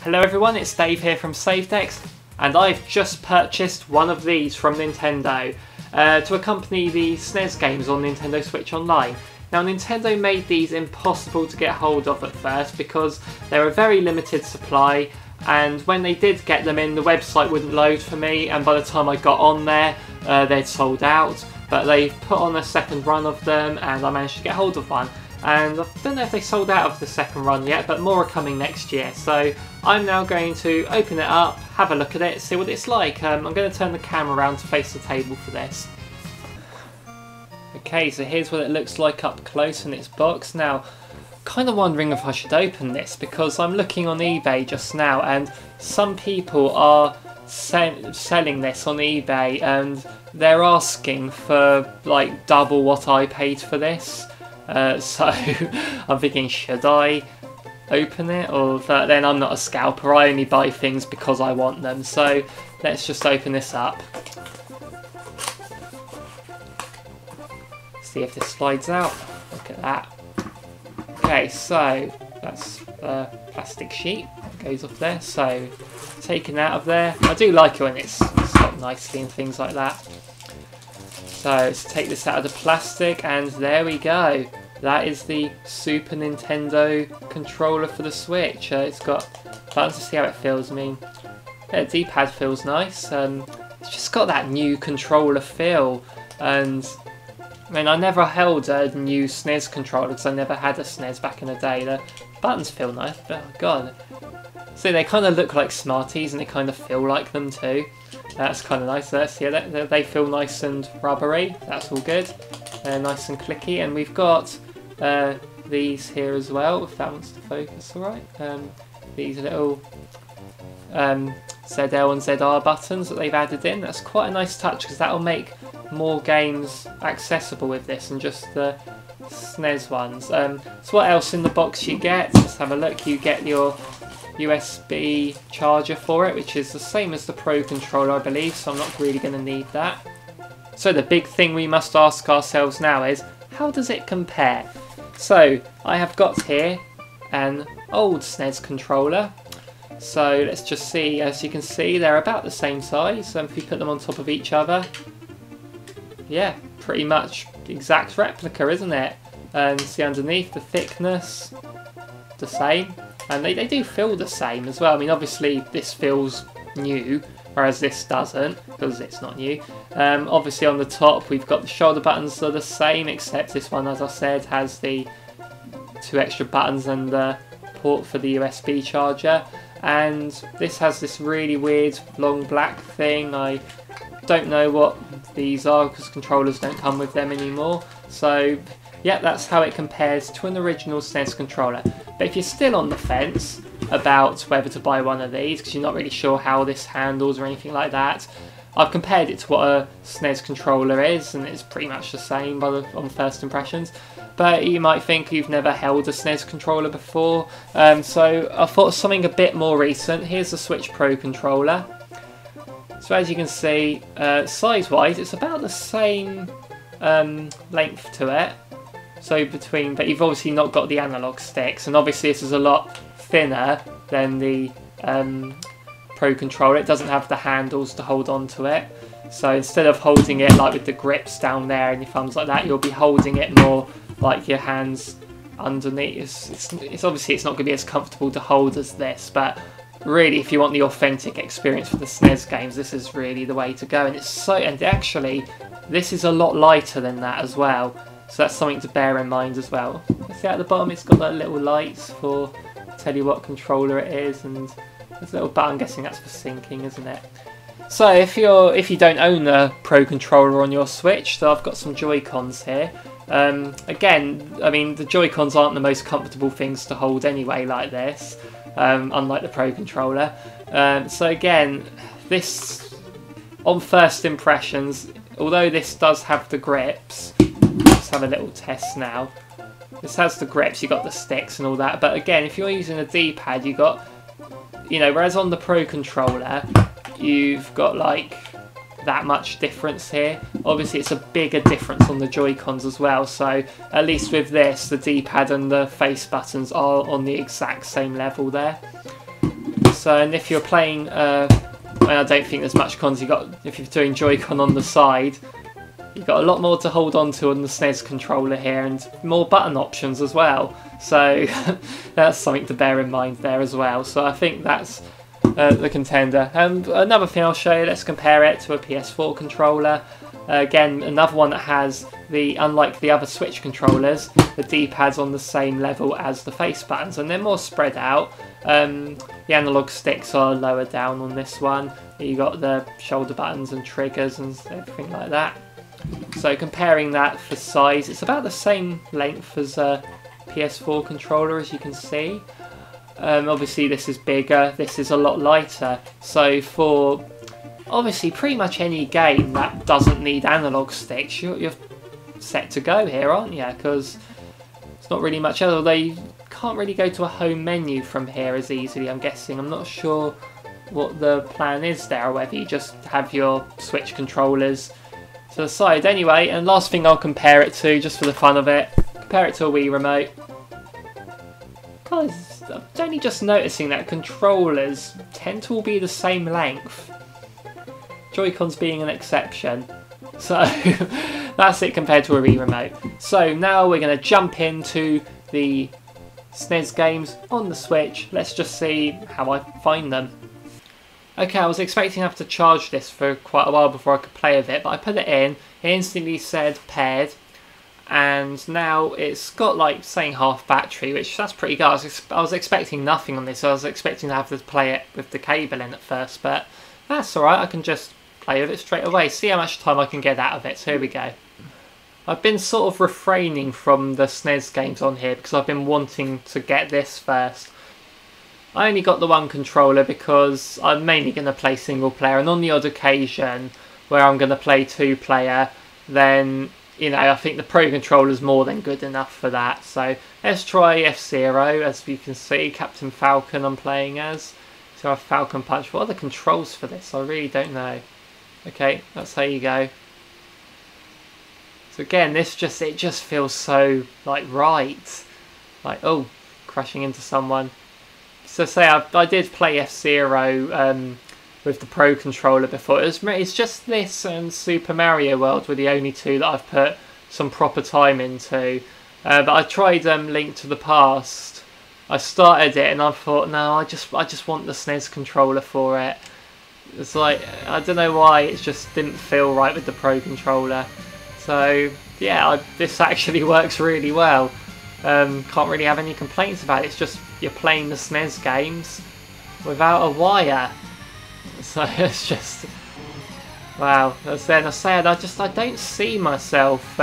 Hello everyone, it's Dave here from SaveDex, and I've just purchased one of these from Nintendo to accompany the SNES games on Nintendo Switch Online. Now Nintendo made these impossible to get hold of at first because they're a very limited supply, and when they did get them in, the website wouldn't load for me, and by the time I got on there they'd sold out. But they put on a second run of them and I managed to get hold of one. And I don't know if they sold out of the second run yet, but more are coming next year. So I'm now going to open it up, have a look at it, see what it's like. I'm going to turn the camera around to face the table for this. Okay, so here's what it looks like up close in its box. Now, kind of wondering if I should open this because I'm looking on eBay just now and some people are selling this on eBay and they're asking for like double what I paid for this. So I'm thinking, should I open it? Or then I'm not a scalper, I only buy things because I want them. So let's just open this up. See if this slides out. Look at that. Okay, so that's the plastic sheet that goes off there. So taken out of there. I do like it when it's stopped nicely and things like that. So let's take this out of the plastic and there we go. That is the Super Nintendo controller for the Switch. It's got buttons to see how it feels. I mean, the D-pad feels nice. It's just got that new controller feel. And I mean, I never held a new SNES controller because I never had a SNES back in the day. The buttons feel nice, but oh god. So they kind of look like Smarties and they kind of feel like them too. That's kind of nice. Yeah, they feel nice and rubbery. That's all good. Nice and clicky. And we've got these here as well, if that wants to focus alright. These little ZL and ZR buttons that they've added in. That's quite a nice touch because that'll make more games accessible with this than just the SNES ones. So what else in the box you get? Let's have a look. You get your USB charger for it, which is the same as the Pro Controller I believe, so I'm not really going to need that. So the big thing we must ask ourselves now is, how does it compare? So I have got here an old SNES controller. So let's just see, as you can see they're about the same size, if you put them on top of each other. Yeah, pretty much exact replica, isn't it? And see underneath the thickness, the same. And they do feel the same as well. I mean, obviously this feels new, whereas this doesn't, because it's not new. Obviously on the top we've got the shoulder buttons that are the same, except this one, as I said, has the 2 extra buttons and the port for the USB charger. And this has this really weird long black thing. I don't know what these are because controllers don't come with them anymore. So yeah, that's how it compares to an original SNES controller. But if you're still on the fence about whether to buy one of these because you're not really sure how this handles or anything like that, I've compared it to what a SNES controller is and it's pretty much the same on first impressions. But you might think you've never held a SNES controller before, so I thought something a bit more recent. Here's the Switch Pro Controller. So as you can see, size-wise it's about the same length to it. So but you've obviously not got the analog sticks, and obviously this is a lot thinner than the Pro Controller. It doesn't have the handles to hold on to it. So instead of holding it like with the grips down there and your thumbs like that, you'll be holding it more like your hands underneath. It's obviously it's not going to be as comfortable to hold as this, but really if you want the authentic experience for the SNES games, this is really the way to go. And actually this is a lot lighter than that as well. So that's something to bear in mind as well. See at the bottom it's got that little lights for tell you what controller it is, and there's a little button, I'm guessing that's for syncing, isn't it? So if you don't own the Pro Controller on your Switch, so I've got some Joy-Cons here. Again, I mean the Joy-Cons aren't the most comfortable things to hold anyway like this, unlike the Pro Controller. So again, this, on first impressions, although this does have the grips, let's have a little test now. This has the grips, you've got the sticks and all that, but again, if you're using a D-pad, you've got, whereas on the Pro Controller, you've got like that much difference here. Obviously it's a bigger difference on the Joy-Cons as well, so at least with this, the D-pad and the face buttons are on the exact same level there. So, and if you're playing, I don't think there's much cons. If you're doing Joy-Con on the side, you've got a lot more to hold on to on the SNES controller here, and more button options as well. So that's something to bear in mind there as well. So I think that's the contender. And another thing I'll show you, let's compare it to a PS4 controller. Again, another one that has unlike the other Switch controllers, the D-pad's on the same level as the face buttons, and they're more spread out. The analog sticks are lower down on this one. You got the shoulder buttons and triggers and everything like that. So comparing that for size, it's about the same length as a PS4 controller, as you can see. Obviously this is bigger, this is a lot lighter. So for obviously pretty much any game that doesn't need analog sticks, you're set to go here, aren't you? Because it's not really much else, although you can't really go to a home menu from here as easily, I'm guessing. I'm not sure what the plan is there, or whether you just have your Switch controllers to the side. Anyway, and last thing I'll compare it to, just for the fun of it, compare it to a Wii remote. Guys, I'm only just noticing that controllers tend to all be the same length, Joy-Cons being an exception. So that's it compared to a Wii remote. So now we're going to jump into the SNES games on the Switch. Let's just see how I find them. Okay, I was expecting to have to charge this for quite a while before I could play with it, but I put it in, it instantly said paired, and now it's got like saying half battery, which that's pretty good. I was expecting nothing on this. I was expecting to have to play it with the cable in at first, but that's alright, I can just play with it straight away, see how much time I can get out of it. So here we go. I've been sort of refraining from the SNES games on here because I've been wanting to get this first. I only got the one controller because I'm mainly going to play single player, and on the odd occasion where I'm going to play two player, then, you know, I think the Pro Controller is more than good enough for that. So let's try F-Zero. As you can see, Captain Falcon I'm playing as. So I have Falcon Punch. What are the controls for this? I really don't know. Okay, that's how you go. So again, it just feels so like right. Like, oh, crashing into someone. So say I did play F-Zero with the Pro Controller before. It's just this and Super Mario World were the only two that I've put some proper time into. But I tried Link to the Past. I started it and I thought, no, I just want the SNES controller for it. It's like, I don't know why, it just didn't feel right with the Pro Controller. So yeah, this actually works really well. Can't really have any complaints about it. It's just you're playing the SNES games without a wire. So it's just, wow. As then I said, I don't see myself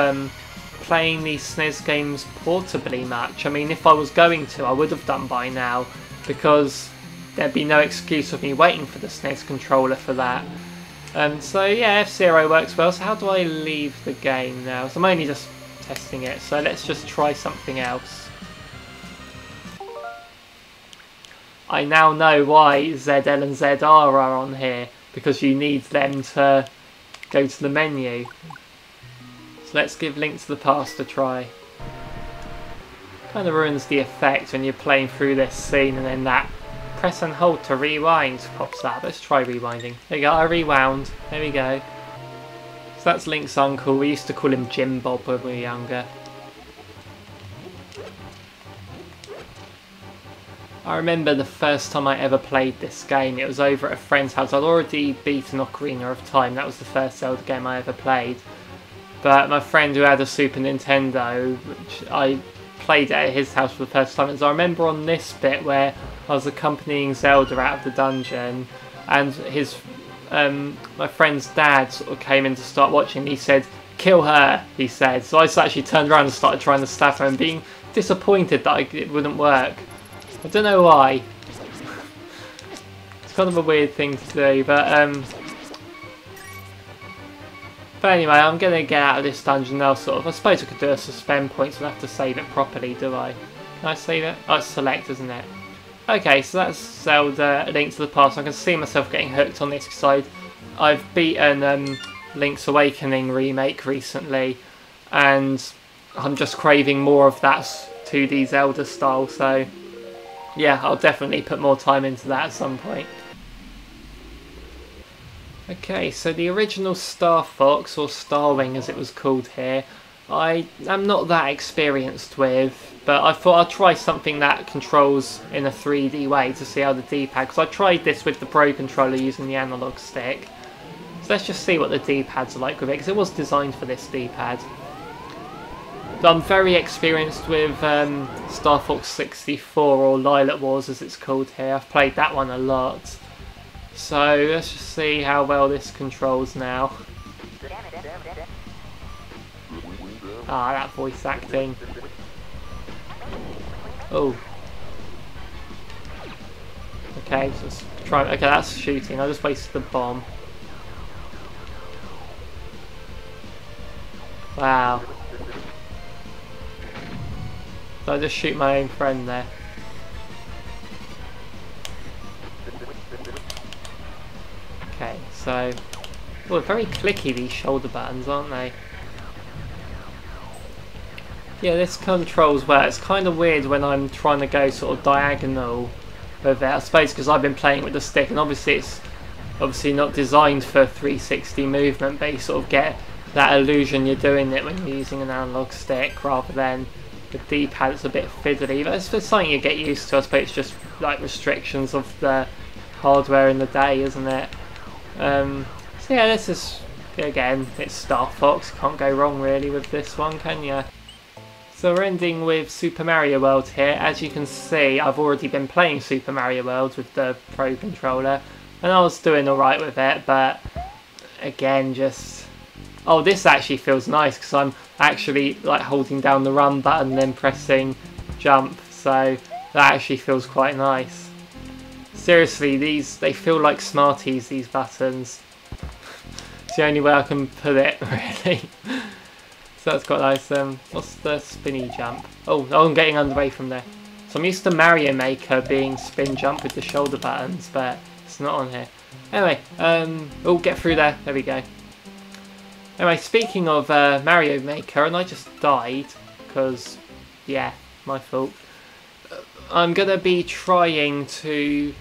playing these SNES games portably much. I mean, if I was going to, I would have done by now, because there'd be no excuse of me waiting for the SNES controller for that. So yeah, F-Zero works well. So how do I leave the game now? So I'm only just testing it, so let's just try something else. I now know why ZL and ZR are on here, because you need them to go to the menu. So let's give Link to the Past a try. Kind of ruins the effect when you're playing through this scene and then that press and hold to rewind pops up. Let's try rewinding. There you go, I rewound. There we go. So that's Link's uncle. We used to call him Jim Bob when we were younger. I remember the first time I ever played this game. It was over at a friend's house. I'd already beaten Ocarina of Time. That was the first Zelda game I ever played. But my friend who had a Super Nintendo, which I played at his house for the first time. As I remember on this bit where I was accompanying Zelda out of the dungeon, and his my friend's dad sort of came in to start watching. He said, "Kill her," he said. So I actually turned around and started trying to stab her, and being disappointed that it wouldn't work. I don't know why. It's kind of a weird thing to do, but anyway, I'm going to get out of this dungeon now, sort of. I suppose I could do a suspend point, so I have to save it properly, do I? Can I save it? Oh, it's select, isn't it? Okay, so that's Zelda A Link to the Past. I can see myself getting hooked on this because I've beaten Link's Awakening remake recently, and I'm just craving more of that 2D Zelda style, so yeah, I'll definitely put more time into that at some point. Okay, so the original Star Fox, or Starwing as it was called here, I am not that experienced with, but I thought I'd try something that controls in a 3D way to see how the D-pad, because I tried this with the Pro Controller using the analog stick. So let's just see what the D-pads are like with it, because it was designed for this D-pad. But I'm very experienced with Star Fox 64, or Lilac Wars as it's called here. I've played that one a lot. So let's just see how well this controls now. Ah, that voice acting. Oh. Okay, so let's try. Okay, that's shooting. I just wasted the bomb. Wow. So I just shoot my own friend there. Okay, so... well, very clicky, these shoulder buttons, aren't they? Yeah, this controls well. It's kind of weird when I'm trying to go sort of diagonal with it. I suppose because I've been playing with the stick, and obviously it's not designed for 360 movement, but you sort of get that illusion you're doing it when you're using an analog stick rather than the D-pad. It's a bit fiddly, but it's something you get used to. I suppose it's just like restrictions of the hardware in the day, isn't it? So yeah, this is, again, it's Star Fox. Can't go wrong really with this one, can you? So we're ending with Super Mario World here. As you can see, I've already been playing Super Mario World with the Pro Controller, and I was doing alright with it, but again, just... oh, this actually feels nice because I'm actually like holding down the run button and then pressing jump, so that actually feels quite nice. Seriously, they feel like Smarties, these buttons. It's the only way I can put it, really. So that's quite nice. What's the spinny jump? Oh, I'm getting underway from there. So I'm used to Mario Maker being spin jump with the shoulder buttons, but it's not on here. Anyway, we'll get through there. There we go. Anyway, speaking of Mario Maker, and I just died, because, yeah, my fault. I'm going to be trying to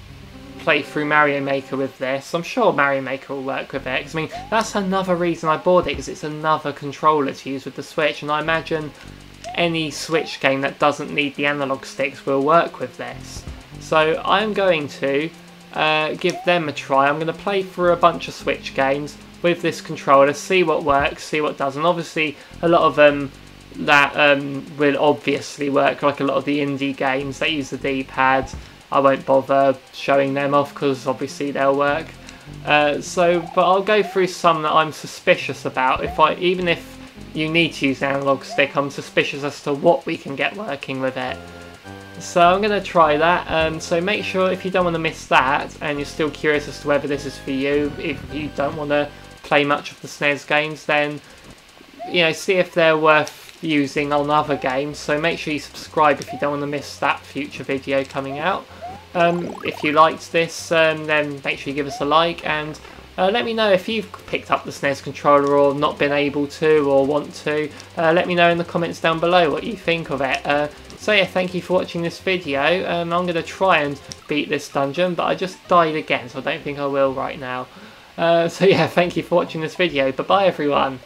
play through Mario Maker with this. I'm sure Mario Maker will work with it, 'cause, I mean, that's another reason I bought it, because it's another controller to use with the Switch, and I imagine any Switch game that doesn't need the analog sticks will work with this. So I'm going to give them a try. I'm going to play through a bunch of Switch games with this controller, see what works, see what doesn't. Obviously, a lot of them that will obviously work, like a lot of the indie games that use the D-pad. I won't bother showing them off because obviously they'll work. But I'll go through some that I'm suspicious about. Even if you need to use an analog stick, I'm suspicious as to what we can get working with it. So I'm going to try that. So make sure, if you don't want to miss that, and you're still curious as to whether this is for you, if you don't want to play much of the SNES games, then see if they're worth using on other games. So make sure you subscribe if you don't want to miss that future video coming out. If you liked this, then make sure you give us a like, and let me know if you've picked up the SNES controller or not been able to or want to. Let me know in the comments down below what you think of it. So yeah, thank you for watching this video. I'm going to try and beat this dungeon, but I just died again, so I don't think I will right now. So yeah, thank you for watching this video. Bye bye everyone.